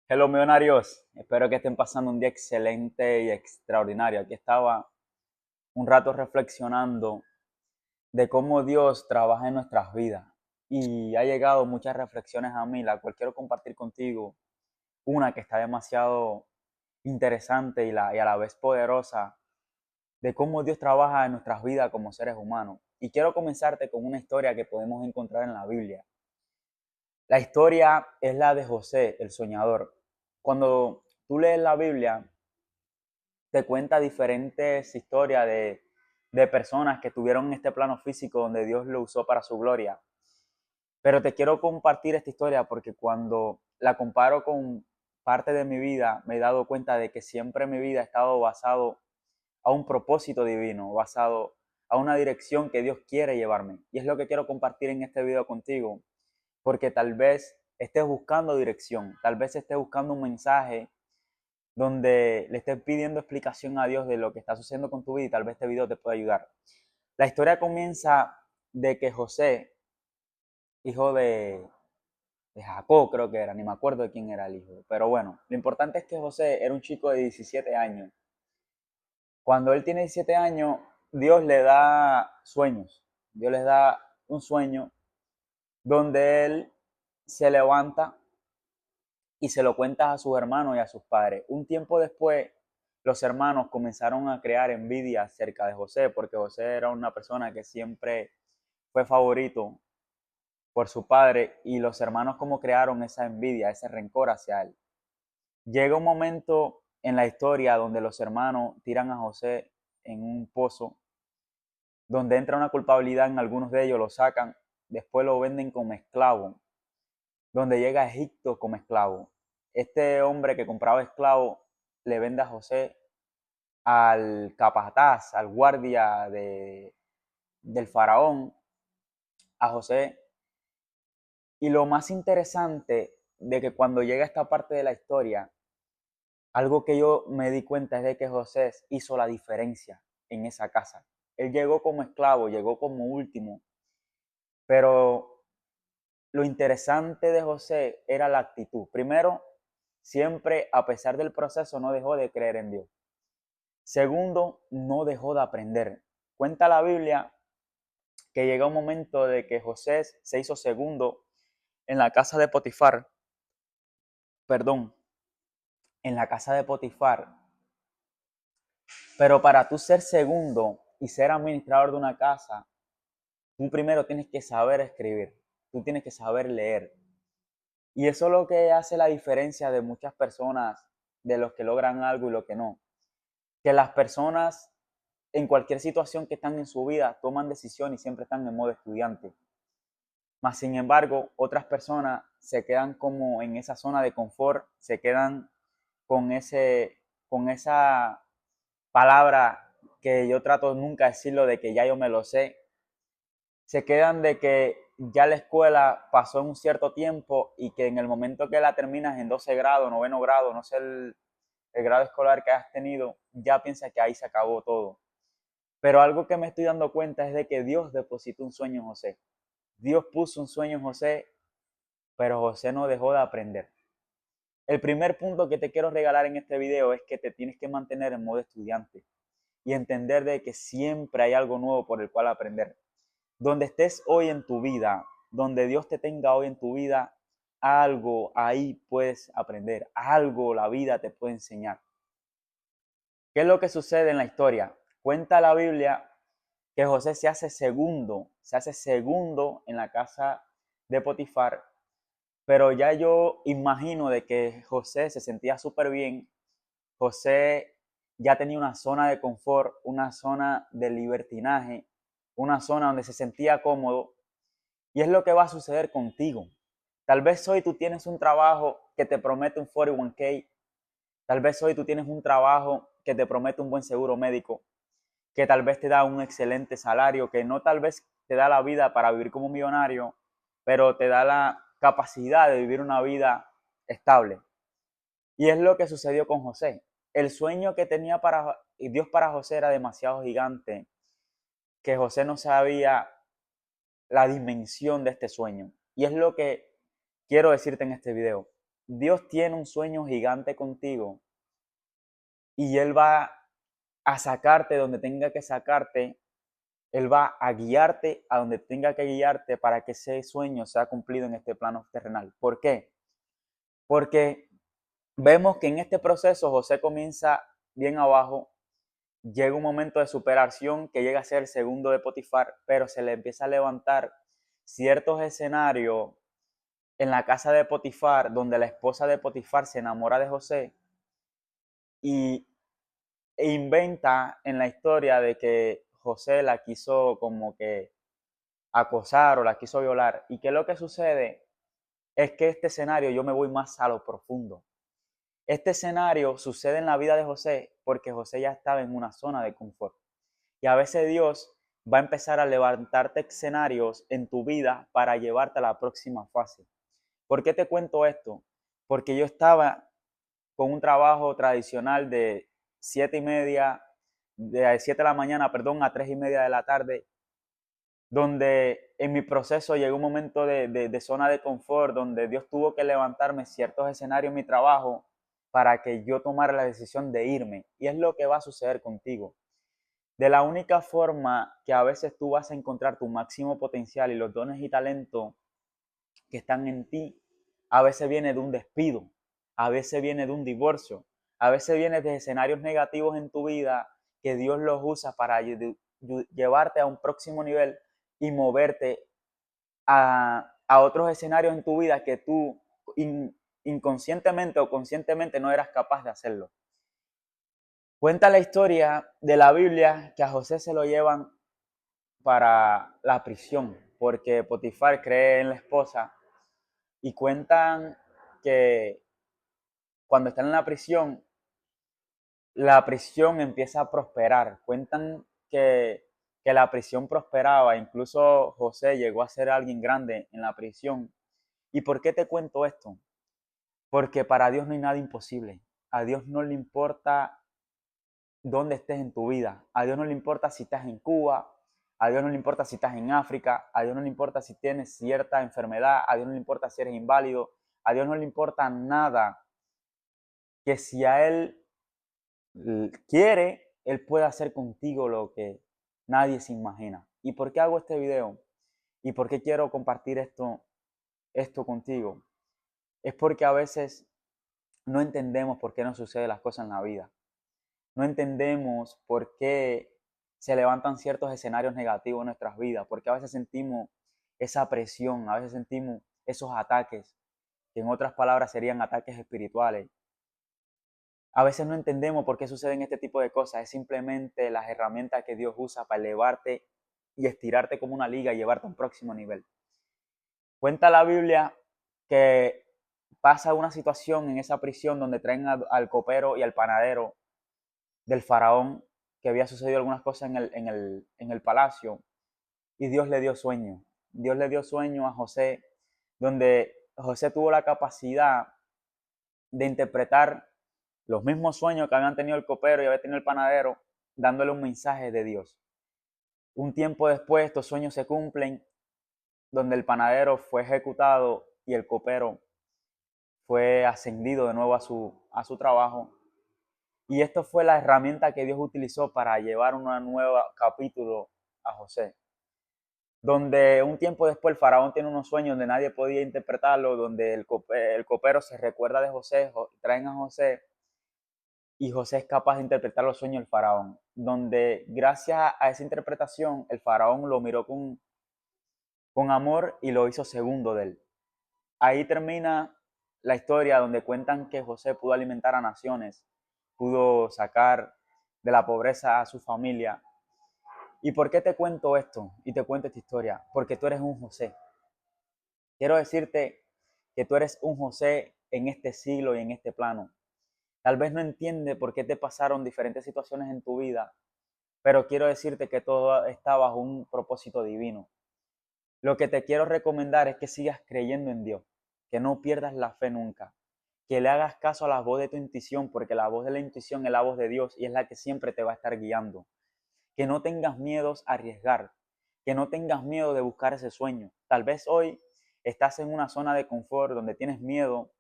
Hello millonarios, espero que estén pasando un día excelente y extraordinario. Aquí estaba un rato reflexionando de cómo Dios trabaja en nuestras vidas y ha llegado muchas reflexiones a mí, la cual quiero compartir contigo. Una que está demasiado interesante y a la vez poderosa de cómo Dios trabaja en nuestras vidas como seres humanos. Y quiero comenzarte con una historia que podemos encontrar en la Biblia. La historia es la de José, el soñador. Cuando tú lees la Biblia, te cuenta diferentes historias de personas que tuvieron este plano físico donde Dios lo usó para su gloria. Pero te quiero compartir esta historia porque cuando la comparo con parte de mi vida, me he dado cuenta de que siempre mi vida ha estado basado a un propósito divino, basado a una dirección que Dios quiere llevarme. Y es lo que quiero compartir en este video contigo, porque tal vez estés buscando dirección, tal vez estés buscando un mensaje donde le estés pidiendo explicación a Dios de lo que está sucediendo con tu vida y tal vez este video te pueda ayudar. La historia comienza de que José, hijo de Jacob, creo que era, ni me acuerdo de quién era el hijo, pero bueno, lo importante es que José era un chico de 17 años. Cuando él tiene 17 años, Dios le da sueños, Dios les da un sueño donde él se levanta y se lo cuenta a sus hermanos y a sus padres. Un tiempo después, los hermanos comenzaron a crear envidia acerca de José, porque José era una persona que siempre fue favorito por su padre y los hermanos como crearon esa envidia, ese rencor hacia él. Llega un momento en la historia donde los hermanos tiran a José en un pozo, donde entra una culpabilidad en algunos de ellos, lo sacan, después lo venden como esclavo, donde llega a Egipto como esclavo. Este hombre que compraba esclavos le vende a José al capataz, al guardia del faraón, a José. Y lo más interesante de que cuando llega esta parte de la historia, algo que yo me di cuenta es de que José hizo la diferencia en esa casa. Él llegó como esclavo, llegó como último, pero lo interesante de José era la actitud. Primero, siempre, a pesar del proceso, no dejó de creer en Dios. Segundo, no dejó de aprender. Cuenta la Biblia que llegó un momento de que José se hizo segundo en la casa de Potifar, perdón, en la casa de Potifar. Pero para tú ser segundo y ser administrador de una casa, tú primero tienes que saber escribir, tú tienes que saber leer. Y eso es lo que hace la diferencia de muchas personas, de los que logran algo y los que no. Que las personas en cualquier situación que están en su vida toman decisión y siempre están en modo estudiante. Mas, sin embargo, otras personas se quedan como en esa zona de confort, se quedan con, con esa palabra que yo trato nunca de decirlo de que ya yo me lo sé, se quedan de que ya la escuela pasó en un cierto tiempo y que en el momento que la terminas en 12 grados, noveno grado, no sé el grado escolar que has tenido, ya piensas que ahí se acabó todo. Pero algo que me estoy dando cuenta es de que Dios depositó un sueño en José. Dios puso un sueño en José, pero José no dejó de aprender. El primer punto que te quiero regalar en este video es que te tienes que mantener en modo estudiante y entender de que siempre hay algo nuevo por el cual aprender. Donde estés hoy en tu vida, donde Dios te tenga hoy en tu vida, algo ahí puedes aprender, algo la vida te puede enseñar. ¿Qué es lo que sucede en la historia? Cuenta la Biblia que José se hace segundo en la casa de Potifar, pero ya yo imagino de que José se sentía súper bien. José ya tenía una zona de confort, una zona de libertinaje, una zona donde se sentía cómodo. Y es lo que va a suceder contigo. Tal vez hoy tú tienes un trabajo que te promete un 401k. Tal vez hoy tú tienes un trabajo que te promete un buen seguro médico, que tal vez te da un excelente salario, que no tal vez te da la vida para vivir como un millonario, pero te da la capacidad de vivir una vida estable. Y es lo que sucedió con José. El sueño que tenía para Dios para José era demasiado gigante, que José no sabía la dimensión de este sueño. Y es lo que quiero decirte en este video. Dios tiene un sueño gigante contigo y Él va a sacarte donde tenga que sacarte. Él va a guiarte a donde tenga que guiarte para que ese sueño sea cumplido en este plano terrenal. ¿Por qué? Porque vemos que en este proceso José comienza bien abajo, llega un momento de superación que llega a ser el segundo de Potifar, pero se le empieza a levantar ciertos escenarios en la casa de Potifar, donde la esposa de Potifar se enamora de José y e inventa en la historia de que José la quiso como que acosar o la quiso violar. ¿Y qué es lo que sucede? Es que este escenario yo me voy más a lo profundo. Este escenario sucede en la vida de José porque José ya estaba en una zona de confort. Y a veces Dios va a empezar a levantarte escenarios en tu vida para llevarte a la próxima fase. ¿Por qué te cuento esto? Porque yo estaba con un trabajo tradicional de 7:30, de 7 de la mañana, perdón, a 3:30 de la tarde, donde en mi proceso llegó un momento de zona de confort, donde Dios tuvo que levantarme ciertos escenarios en mi trabajo para que yo tomara la decisión de irme. Y es lo que va a suceder contigo. De la única forma que a veces tú vas a encontrar tu máximo potencial y los dones y talentos que están en ti, a veces viene de un despido, a veces viene de un divorcio, a veces viene de escenarios negativos en tu vida que Dios los usa para llevarte a un próximo nivel y moverte a otros escenarios en tu vida que tú inconscientemente o conscientemente no eras capaz de hacerlo. Cuenta la historia de la Biblia que a José se lo llevan para la prisión porque Potifar cree en la esposa y cuentan que cuando están en la prisión empieza a prosperar. Cuentan que la prisión prosperaba, incluso José llegó a ser alguien grande en la prisión. ¿Y por qué te cuento esto? Porque para Dios no hay nada imposible. A Dios no le importa dónde estés en tu vida. A Dios no le importa si estás en Cuba. A Dios no le importa si estás en África. A Dios no le importa si tienes cierta enfermedad. A Dios no le importa si eres inválido. A Dios no le importa nada. Que si a Él quiere, Él puede hacer contigo lo que nadie se imagina. ¿Y por qué hago este video? ¿Y por qué quiero compartir esto contigo? Es porque a veces no entendemos por qué nos suceden las cosas en la vida. No entendemos por qué se levantan ciertos escenarios negativos en nuestras vidas, porque a veces sentimos esa presión, a veces sentimos esos ataques, que en otras palabras serían ataques espirituales. A veces no entendemos por qué suceden este tipo de cosas, es simplemente las herramientas que Dios usa para elevarte y estirarte como una liga y llevarte a un próximo nivel. Cuenta la Biblia que pasa una situación en esa prisión donde traen al copero y al panadero del faraón, que había sucedido algunas cosas en el palacio, y Dios le dio sueño. Dios le dio sueño a José, donde José tuvo la capacidad de interpretar los mismos sueños que habían tenido el copero y había tenido el panadero, dándole un mensaje de Dios. Un tiempo después estos sueños se cumplen, donde el panadero fue ejecutado y el copero fue ascendido de nuevo a su trabajo. Y esto fue la herramienta que Dios utilizó para llevar un nuevo capítulo a José. Donde un tiempo después el faraón tiene unos sueños donde nadie podía interpretarlo, donde el copero se recuerda de José, traen a José y José es capaz de interpretar los sueños del faraón. Donde gracias a esa interpretación el faraón lo miró con amor y lo hizo segundo de él. Ahí termina la historia donde cuentan que José pudo alimentar a naciones, pudo sacar de la pobreza a su familia. ¿Y por qué te cuento esto y te cuento esta historia? Porque tú eres un José. Quiero decirte que tú eres un José en este siglo y en este plano. Tal vez no entiendes por qué te pasaron diferentes situaciones en tu vida, pero quiero decirte que todo está bajo un propósito divino. Lo que te quiero recomendar es que sigas creyendo en Dios, que no pierdas la fe nunca, que le hagas caso a la voz de tu intuición, porque la voz de la intuición es la voz de Dios y es la que siempre te va a estar guiando. Que no tengas miedos a arriesgar, que no tengas miedo de buscar ese sueño. Tal vez hoy estás en una zona de confort donde tienes miedo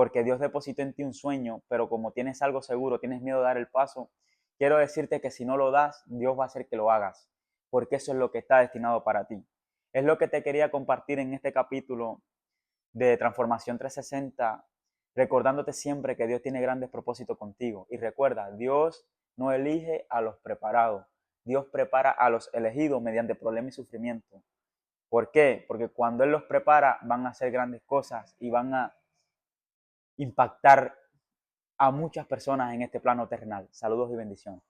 porque Dios depositó en ti un sueño, pero como tienes algo seguro, tienes miedo de dar el paso, quiero decirte que si no lo das, Dios va a hacer que lo hagas, porque eso es lo que está destinado para ti. Es lo que te quería compartir en este capítulo de Transformación 360, recordándote siempre que Dios tiene grandes propósitos contigo. Y recuerda, Dios no elige a los preparados, Dios prepara a los elegidos mediante problemas y sufrimiento. ¿Por qué? Porque cuando Él los prepara van a hacer grandes cosas y van a impactar a muchas personas en este plano terrenal. Saludos y bendiciones.